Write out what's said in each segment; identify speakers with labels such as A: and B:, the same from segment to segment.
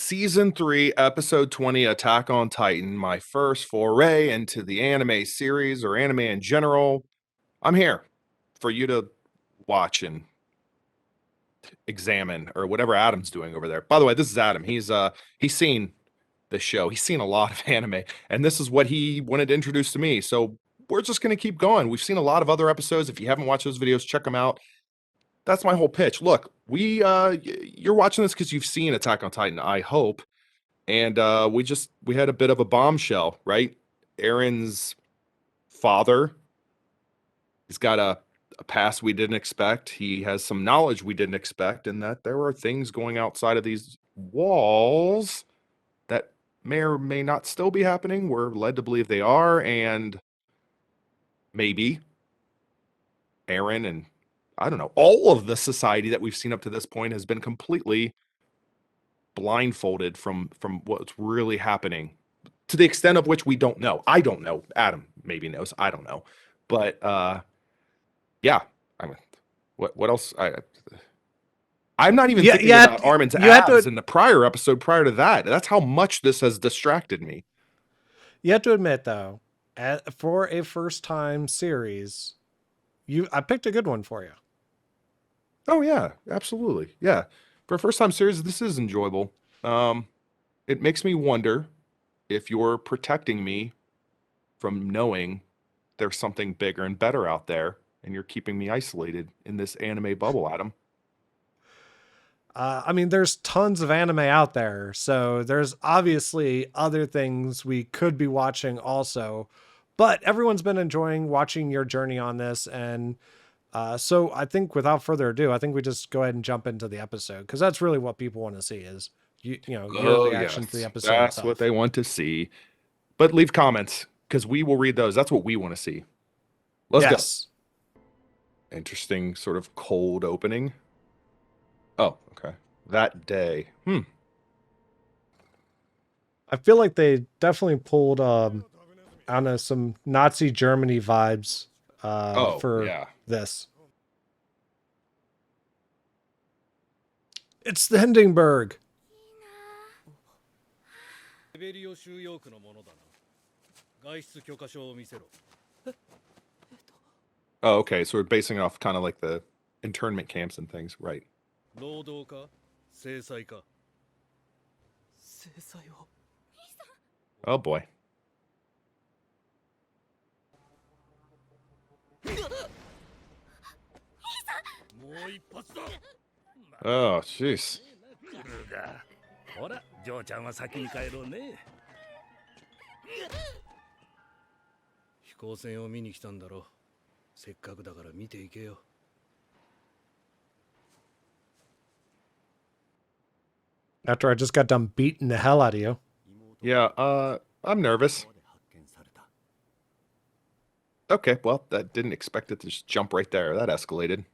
A: Season 3, Episode 20, Attack on Titan, my first foray into the anime series or anime in general. I'm here for you to watch and examine or whatever Adam's doing over there. By the way, this is Adam. He's seen the show. He's seen a lot of anime, and this is what he wanted to introduce to me. So we're just going to keep going. We've seen a lot of other episodes. If you haven't watched those videos, check them out. That's my whole pitch. Look, you're watching this because you've seen Attack on Titan, I hope. And we had a bit of a bombshell, right? Aaron's father, he's got a past we didn't expect. He has some knowledge we didn't expect, and that there are things going outside of these walls that may or may not still be happening. We're led to believe they are, and maybe Aaron and I don't know, all of the society that we've seen up to this point has been completely blindfolded from what's really happening, to the extent of which we don't know. I don't know. Adam maybe knows. I don't know. But yeah. I mean, what else? I'm not even thinking about Armin's abs in the prior episode prior to that. That's how much this has distracted me.
B: You have to admit, though, for a first-time series, I picked a good one for you.
A: Oh, yeah. Absolutely. Yeah. For a first-time series, this is enjoyable. It makes me wonder if you're protecting me from knowing there's something bigger and better out there, and you're keeping me isolated in this anime bubble, Adam.
B: I mean, there's tons of anime out there, so there's obviously other things we could be watching also, but everyone's been enjoying watching your journey on this, and so I think without further ado, I think we just go ahead and jump into the episode, because that's really what people want to see is, your reaction to the episode.
A: That's what they want to see. But leave comments, because we will read those. That's what we want to see. Let's go. Interesting sort of cold opening. Oh, okay. That day.
B: I feel like they definitely pulled on some Nazi Germany vibes for this. It's the Hindenburg.
A: Oh, okay. So we're basing it off kind of like the internment camps and things, right? Oh boy. Oh, jeez.
B: After I just got done beating the hell out of you.
A: Yeah, I'm nervous. Okay, well, that didn't expect it to just jump right there. That escalated.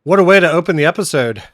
B: What a way to open the episode.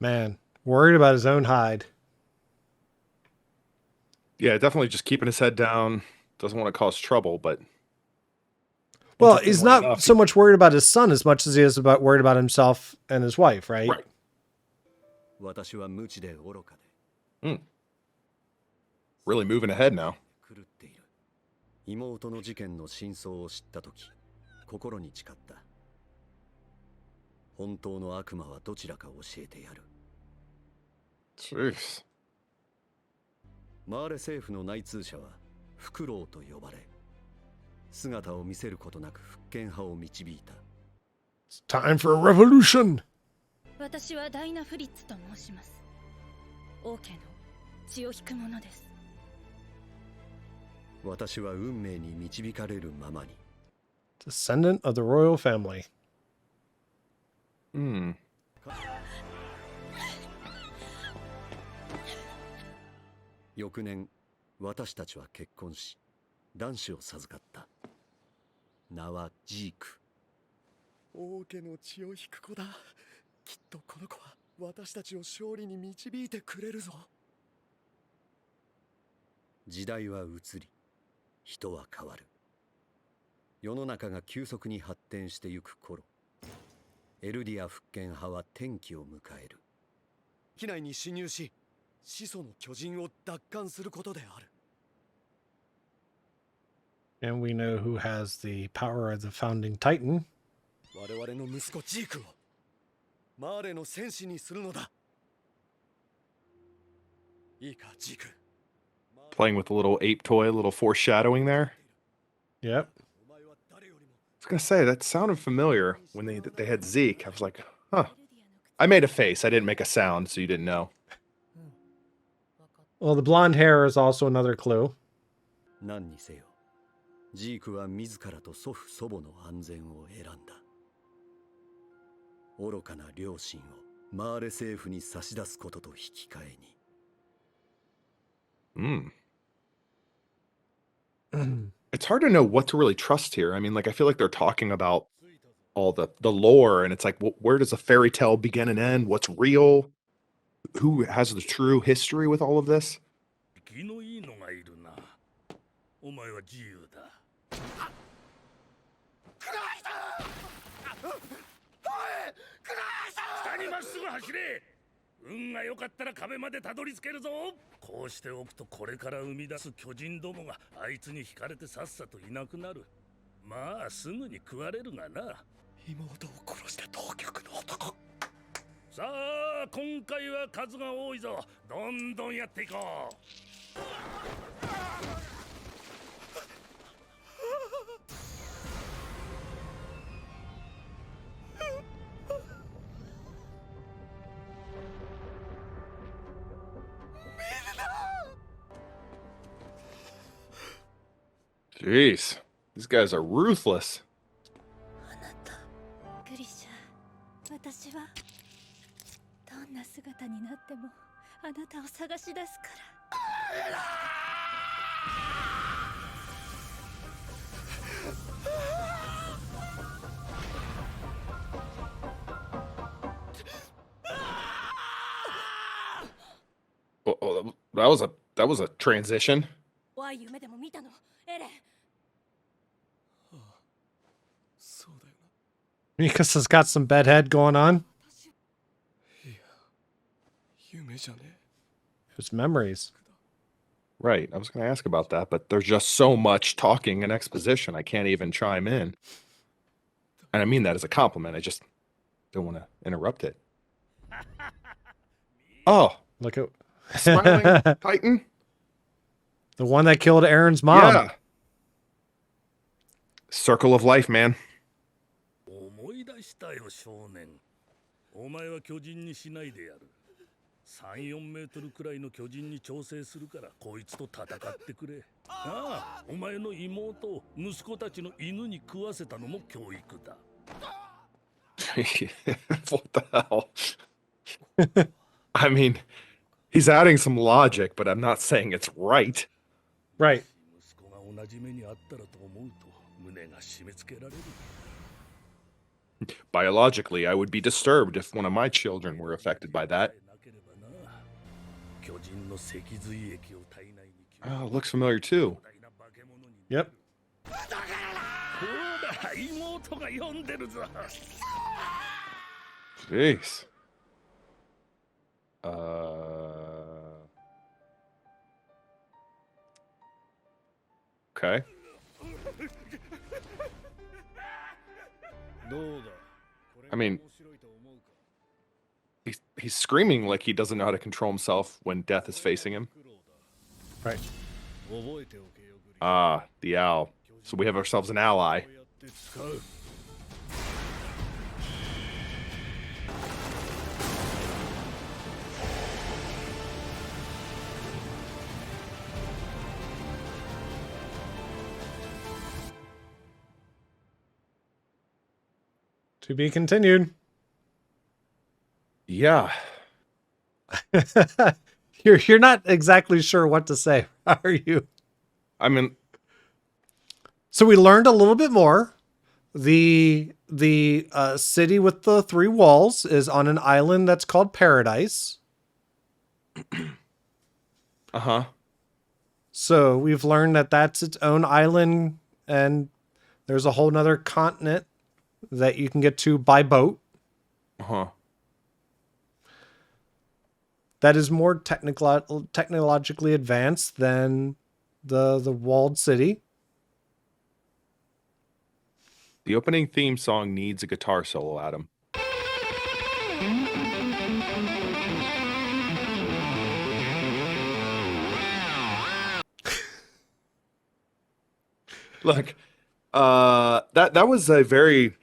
B: Man, worried about his own hide.
A: Yeah, definitely just keeping his head down. Doesn't want to cause trouble, but...
B: Well, he's not so much worried about his son as much as he is worried about himself and his wife, right?
A: Right. Really moving ahead now. Jeez.
C: マーレ政府の内通者はフクロウと呼ばれ、姿を見せることなく復権派を導いた。
B: It's time for a revolution.
D: 私はダイナ・フリッツと申します。王家の血を引く者です。
C: 私は運命に導かれるままに。
B: Descendant of the royal family.
A: Hmm.
C: 翌年私たちは結婚し男子を授かった。名はジーク。王家の血を引く子だ。きっとこの子は私たちを勝利に導いてくれるぞ。時代は移り人は変わる。世の中が急速に発展してゆく頃、エルディア復権派は転機を迎える。機内に侵入し始祖の巨人を奪還することである。
B: And we know who has the power of the founding Titan.
C: 我々の息子ジークをマーレの戦士にするのだ。いいかジーク。
A: Playing with a little ape toy, a little foreshadowing there.
B: Yep.
A: I was gonna say that sounded familiar when they had Zeke. I was like, huh. I made a face. I didn't make a sound, so you didn't know.
B: Well, the blonde hair is also another clue.
C: 何にせよジークは自らと祖父祖母の安全を選んだ。愚かな良心をマーレ政府に差し出すことと引き換えに。
A: It's hard to know what to really trust here. I mean, like, I feel like they're talking about all the lore, and it's like, where does a fairy tale begin and end? What's real? Who has the true history with all of this?
E: 気のいいのがいるな。お前は自由だ。下にまっすぐ走れ。運が良かったら壁までたどり着けるぞ。こうしておくとこれから生み出す巨人どもがあいつに惹かれてさっさといなくなる。まあすぐに食われるがな。
C: 妹を殺した当局の男。
E: さあ今回は数が多いぞ。どんどんやっていこう。
A: Jeez, these guys are ruthless.
D: あなたグリシャ、私はどんな姿になってもあなたを探し出すから。
A: Oh, that was a transition.
D: 怖い夢でも見たの、エレン。
C: そうだよな。
B: Mikas has got some bedhead going on.
C: いや、夢じゃねえ。
B: His memories.
A: Right. I was going to ask about that, but there's just so much talking and exposition. I can't even chime in. And I mean that as a compliment. I just don't want to interrupt it. Oh,
B: Look at
A: smiling Titan?
B: the one that killed Aaron's mom.
A: Yeah. Circle of life, man.
E: 思い出したよ少年。お前は巨人にしないでやる。3、4メートルくらいの巨人に調整するからこいつと戦ってくれ。ああ、お前の妹を息子たちの犬に食わせたのも教育だ。
A: What the hell? I mean, he's adding some logic, but I'm not saying it's right.
B: Right.
E: 息子が同じ目にあったらと思うと胸が締め付けられる。
A: Biologically, I would be disturbed if one of my children were affected by that.
E: 巨人の脊髄液を体内に。
A: Oh, looks familiar too.
B: Yep.
E: ほら、妹が読んでるぞ。
A: Jeez. Okay. I mean, he's screaming like he doesn't know how to control himself when death is facing him.
B: Right.
A: Ah, the owl. So we have ourselves an ally.
B: To be continued.
A: Yeah.
B: You're not exactly sure what to say, are you?
A: I mean,
B: So we learned a little bit more. The city with the three walls is on an island that's called Paradise.
A: uh-huh.
B: So we've learned that that's its own island, and there's a whole nother continent that you can get to by boat.
A: Uh-huh.
B: That is more technologically advanced than the walled city.
A: The opening theme song needs a guitar solo, Adam. Look, that was a very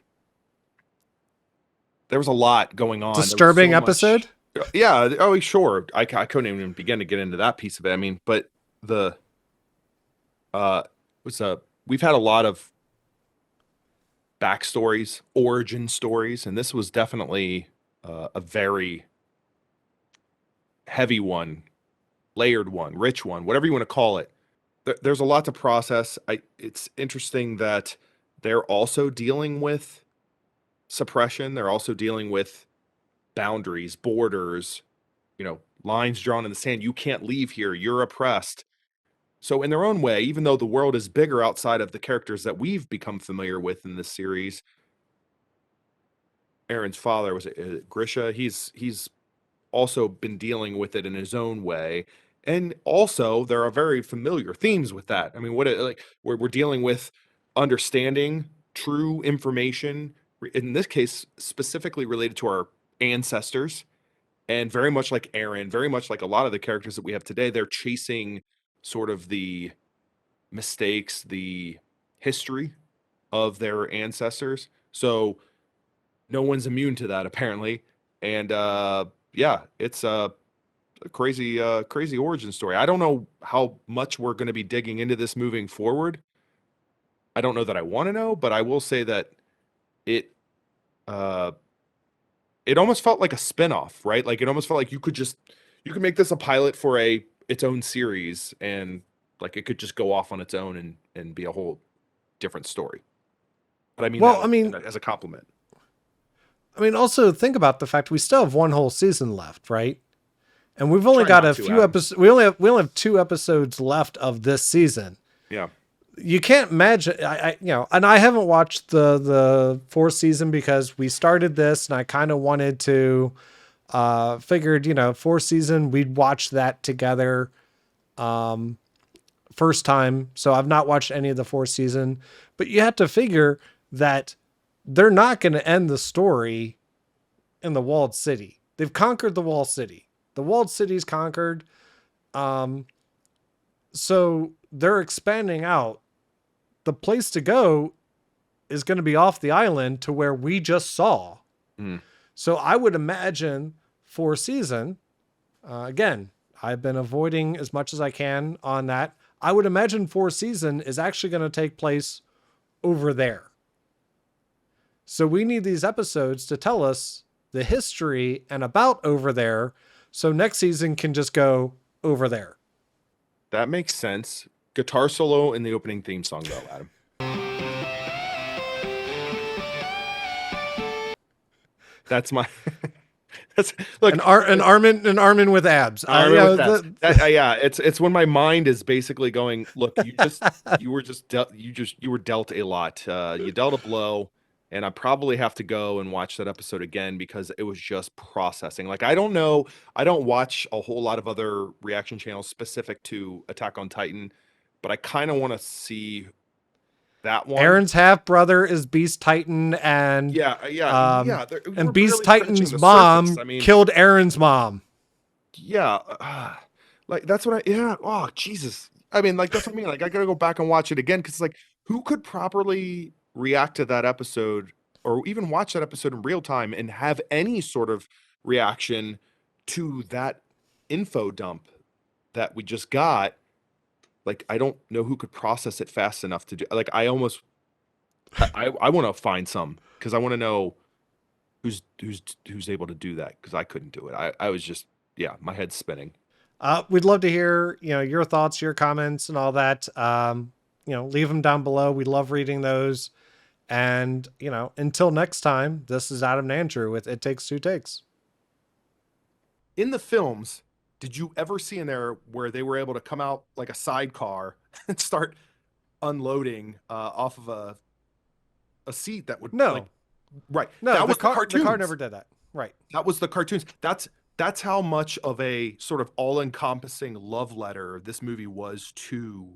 A: there was a lot going on. There was
B: Disturbing
A: so
B: episode.
A: much, yeah. Oh, sure. I couldn't even begin to get into that piece of it. I mean, but the was a we've had a lot of backstories, origin stories, and this was definitely a very heavy one, layered one, rich one, whatever you want to call it. There's a lot to process. It's interesting that they're also dealing with suppression. They're also dealing with boundaries, borders, lines drawn in the sand. You can't leave here. You're oppressed. So, in their own way, even though the world is bigger outside of the characters that we've become familiar with in this series, Aaron's father was Grisha. He's also been dealing with it in his own way, and also there are very familiar themes with that. I mean, we're dealing with understanding true information in this case specifically related to our ancestors, and very much like Aaron, very much like a lot of the characters that we have today, they're chasing sort of the mistakes, the history of their ancestors. So no one's immune to that apparently. And yeah, it's a crazy origin story. I don't know how much we're going to be digging into this moving forward. I don't know that I want to know, but I will say that it uh it almost felt like a spin-off, right? Like it almost felt like you could make this a pilot for its own series, and like it could just go off on its own and be a whole different story. But I mean
B: Well,
A: that
B: I mean,
A: as a compliment.
B: also think about the fact we still have one whole season left, right? And we've only
A: Try
B: got
A: not
B: a
A: to,
B: few
A: Adam.
B: episodes. We only have 2 episodes left of this season.
A: Yeah.
B: You can't imagine. And I haven't watched the fourth season because we started this, and I kind of wanted to. Figured, fourth season we'd watch that together. First time, so I've not watched any of the fourth season. But you have to figure that they're not going to end the story in the walled city. They've conquered the walled city. The walled city's conquered. So they're expanding out. The place to go is going to be off the island to where we just saw.
A: Mm.
B: So I would imagine fourth season, again, I've been avoiding as much as I can on that. I would imagine fourth season is actually going to take place over there. So we need these episodes to tell us the history and about over there. So next season can just go over there.
A: That makes sense. Guitar solo in the opening theme song though, Adam. That's my look,
B: An Armin with abs.
A: yeah, it's when my mind is basically going, look, you were dealt a lot. You dealt a blow, and I probably have to go and watch that episode again because it was just processing. Like I don't watch a whole lot of other reaction channels specific to Attack on Titan, but I kind of want to see that one.
B: Aaron's half brother is Beast Titan, and
A: Yeah.
B: and Beast Titan's mom killed Aaron's mom.
A: Yeah, like that's what yeah. Oh Jesus! I mean, like that's what I mean. Like I gotta go back and watch it again because like who could properly react to that episode or even watch that episode in real time and have any sort of reaction to that info dump that we just got? Like I don't know who could process it fast enough to do. Like I want to find some because I want to know who's able to do that, because I couldn't do it. I was just, yeah, my head's spinning.
B: We'd love to hear, your thoughts, your comments, and all that. Leave them down below. We love reading those. And, until next time, this is Adam and Andrew with It Takes Two Takes.
A: In the films, did you ever see in there where they were able to come out like a sidecar and start unloading off of a seat that would
B: No.
A: like, right?
B: No,
A: that was
B: the car
A: cartoons.
B: never did that. Right.
A: That was the cartoons. That's how much of a sort of all-encompassing love letter this movie was to